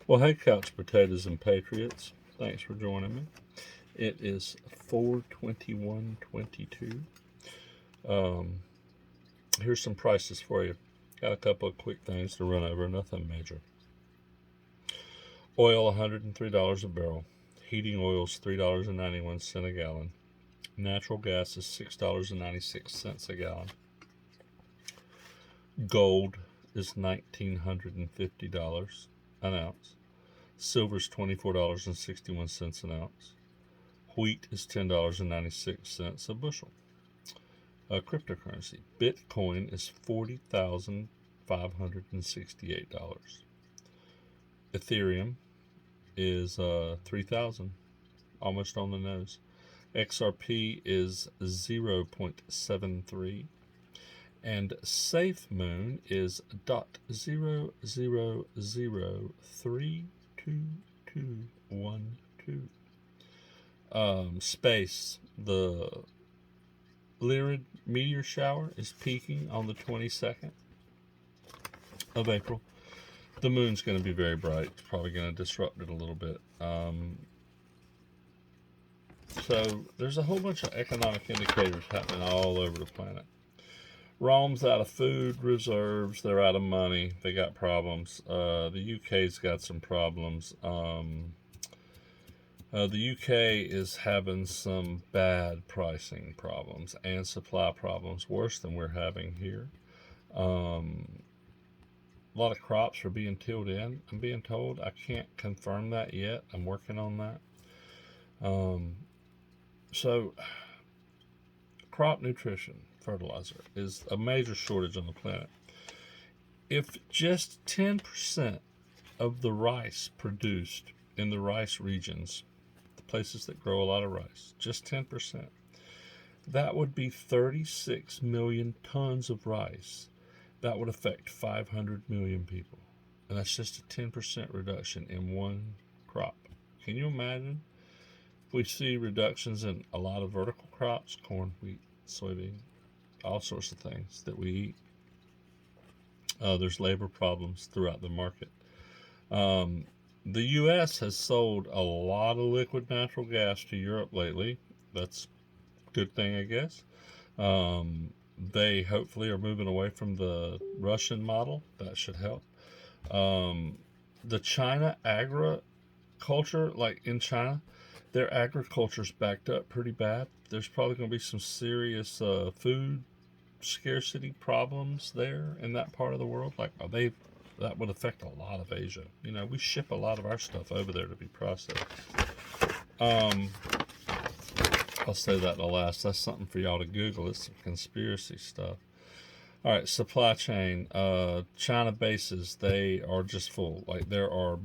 Well, hey, couch potatoes and patriots. Thanks for joining me. It is 4/21/22. Um, here's some prices for you. Got a couple of quick things to run over, nothing major. Oil, $103 a barrel. Heating oils, $3.91 a gallon. Natural gas is $6.96 a gallon. Gold is $1,950 an ounce. Silver is $24.61 an ounce. Wheat is $10.96 a bushel. Cryptocurrency. Bitcoin is $40,568. Ethereum is 3,000, almost on the nose. XRP is 0.73, and SafeMoon is .000322212. Space. The Lyrid meteor shower is peaking on the 22nd of April. The moon's going to be very bright. It's probably going to disrupt it a little bit. So there's a whole bunch of economic indicators happening all over the planet. Rome's out of food reserves. They're out of money. They got problems. The UK's got some problems. The UK is having some bad pricing problems and supply problems, worse than we're having here. A lot of crops are being tilled in, I'm being told. I can't confirm that yet. I'm working on that. So, crop nutrition, fertilizer, is a major shortage on the planet. If just 10% of the rice produced in the rice regions, the places that grow a lot of rice, just 10%, that would be 36 million tons of rice. That would affect 500 million people. And that's just a 10% reduction in one crop. Can you imagine? If we see reductions in a lot of vertical crops, corn, wheat, soybean, all sorts of things that we eat, there's labor problems throughout the market. The U.S. has sold a lot of liquid natural gas to Europe lately. That's a good thing, I guess. They hopefully are moving away from the Russian model. That should help. The China agriculture, like in China, their agriculture's backed up pretty bad. There's probably going to be some serious food scarcity problems there in that part of the world. Like that would affect a lot of Asia. You know, we ship a lot of our stuff over there to be processed. I'll say that in the last. That's something for y'all to Google. It's some conspiracy stuff. All right, supply chain. China bases, they are just full. Like there are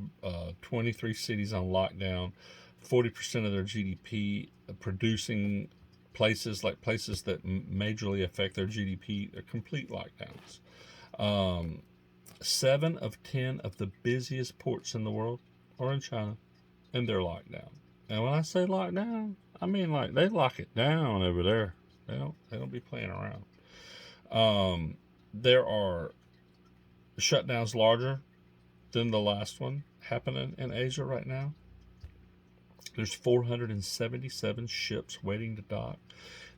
23 cities on lockdown, 40% of their GDP producing places, like places that majorly affect their GDP, are complete lockdowns. 7 of 10 of the busiest ports in the world are in China, and they're locked down. And when I say locked down, I mean like they lock it down over there. They don't be playing around. There are shutdowns larger than the last one happening in Asia right now. There's 477 ships waiting to dock.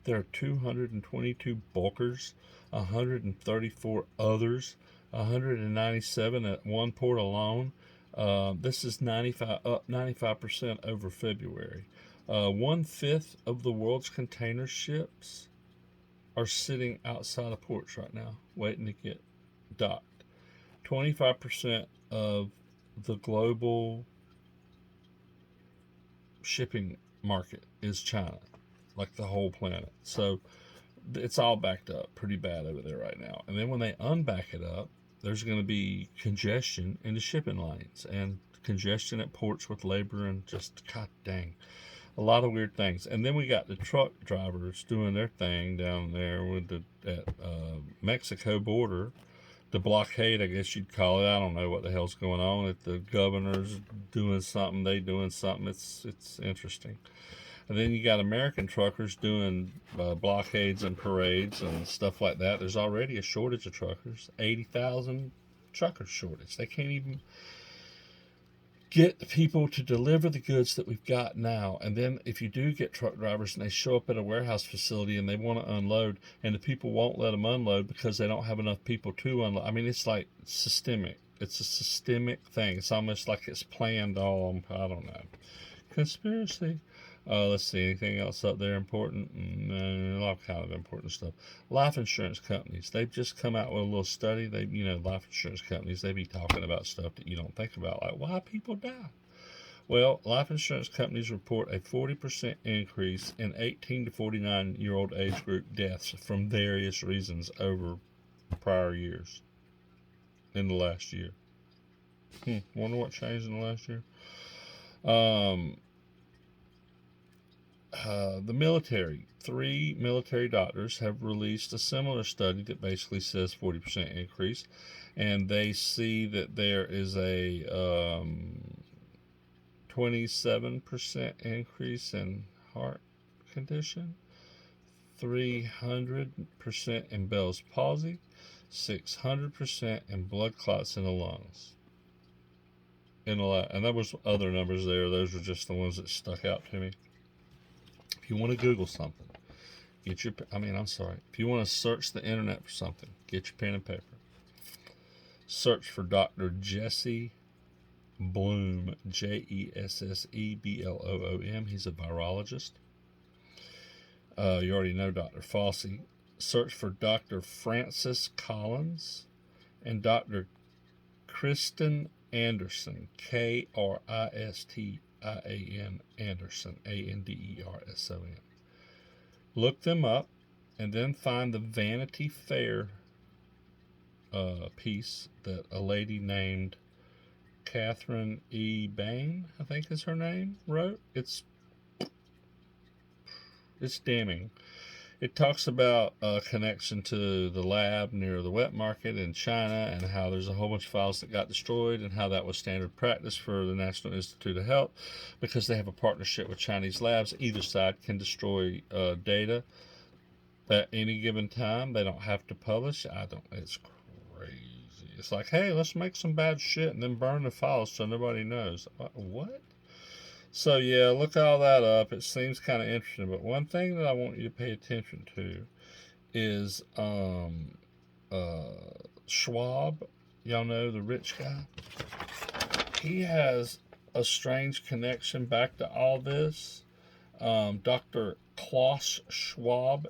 There are 222 bulkers, 134 others, 197 at one port alone. This is 95% over February. 1/5 of the world's container ships are sitting outside of ports right now, waiting to get docked. 25% of the global shipping market is China, like the whole planet. So it's all backed up pretty bad over there right now. And then when they unback it up, there's going to be congestion in the shipping lanes and congestion at ports with labor and just, god dang, a lot of weird things. And then we got the truck drivers doing their thing down there with at Mexico border, the blockade, I guess you'd call it. I don't know what the hell's going on. If the governor's doing something, they doing something. It's interesting. And then you got American truckers doing blockades and parades and stuff like that. There's already a shortage of truckers. 80,000 truckers shortage. They can't even get people to deliver the goods that we've got now. And then if you do get truck drivers and they show up at a warehouse facility and they want to unload, and the people won't let them unload because they don't have enough people to unload. I mean, it's like systemic. It's a systemic thing. It's almost like it's planned all, I don't know. Conspiracy. Let's see, anything else up there important? No, a lot of kind of important stuff. Life insurance companies, they've just come out with a little study. Life insurance companies, they be talking about stuff that you don't think about, like why people die. Well, life insurance companies report a 40% increase in 18 to 49-year-old age group deaths from various reasons over prior years in the last year. Wonder what changed in the last year? The military, 3 military doctors have released a similar study that basically says 40% increase, and they see that there is a 27% increase in heart condition, 300% in Bell's palsy, 600% in blood clots in the lungs. And there was other numbers there. Those were just the ones that stuck out to me. If you want to Google something, if you want to search the internet for something, get your pen and paper. Search for Dr. Jesse Bloom, Jessebloom. He's a virologist. You already know Dr. Fauci. Search for Dr. Francis Collins and Dr. Kristen Anderson, Kristian Anderson, Anderson. Look them up, and then find the Vanity Fair piece that a lady named Catherine E. Bain, I think is her name, wrote. It's damning. It talks about a connection to the lab near the wet market in China, and how there's a whole bunch of files that got destroyed, and how that was standard practice for the National Institute of Health because they have a partnership with Chinese labs. Either side can destroy data at any given time. They don't have to publish. It's crazy. It's like, hey, let's make some bad shit and then burn the files so nobody knows. What? So yeah, look all that up. It seems kind of interesting, but one thing that I want you to pay attention to is Schwab. Y'all know the rich guy. He has a strange connection back to all this. Dr. Klaus Schwab,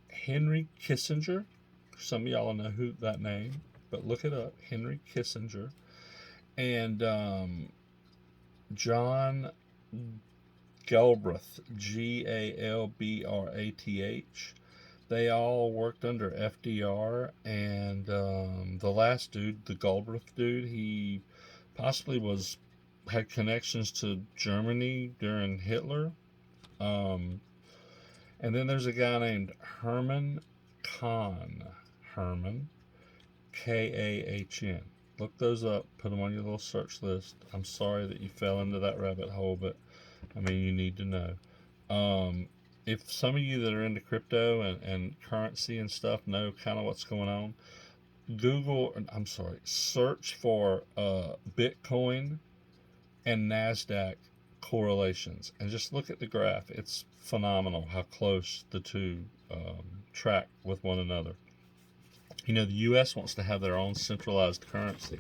Henry Kissinger. Some of y'all know who that name, but look it up. Henry Kissinger and John Galbraith, Galbrath. They all worked under FDR, and the last dude, the Galbraith dude, he possibly had connections to Germany during Hitler. And then there's a guy named Herman Kahn. Herman, Kahn. Look those up. Put them on your little search list. I'm sorry that you fell into that rabbit hole, but you need to know. If some of you that are into crypto and currency and stuff know kind of what's going on, search for Bitcoin and NASDAQ correlations, and just look at the graph. It's phenomenal how close the two track with one another. The U.S. wants to have their own centralized currency,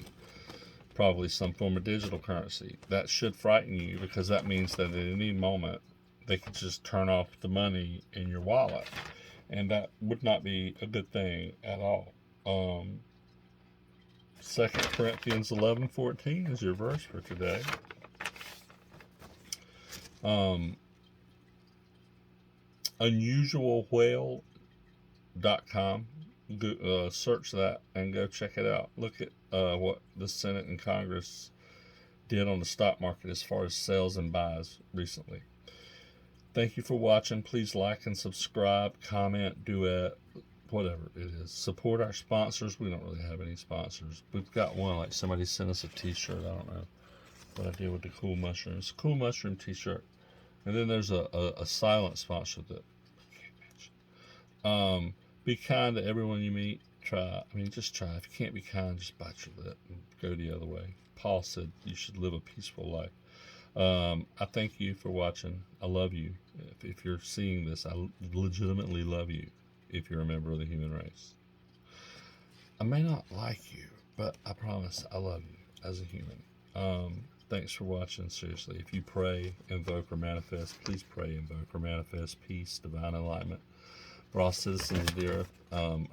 probably some form of digital currency. That should frighten you, because that means that at any moment they could just turn off the money in your wallet, and that would not be a good thing at all. 2 Corinthians 11:14 is your verse for today. Unusualwhale.com. Search that and go check it out. Look at what the Senate and Congress did on the stock market as far as sales and buys recently. Thank you for watching. Please like and subscribe, comment, duet, whatever it is. Support our sponsors. We don't really have any sponsors. We've got one, like somebody sent us a t-shirt. I don't know what I did with the Cool Mushrooms. Cool Mushroom t-shirt. And then there's a silent sponsor that I can't mention. Be kind to everyone you meet. Just try. If you can't be kind, just bite your lip and go the other way. Paul said you should live a peaceful life. I thank you for watching. I love you. If you're seeing this, I legitimately love you if you're a member of the human race. I may not like you, but I promise I love you as a human. Thanks for watching. Seriously, if you pray, invoke, or manifest, please pray, invoke, or manifest peace, divine enlightenment for all citizens of the earth.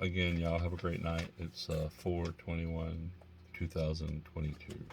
Again, y'all have a great night. It's 4/21/2022.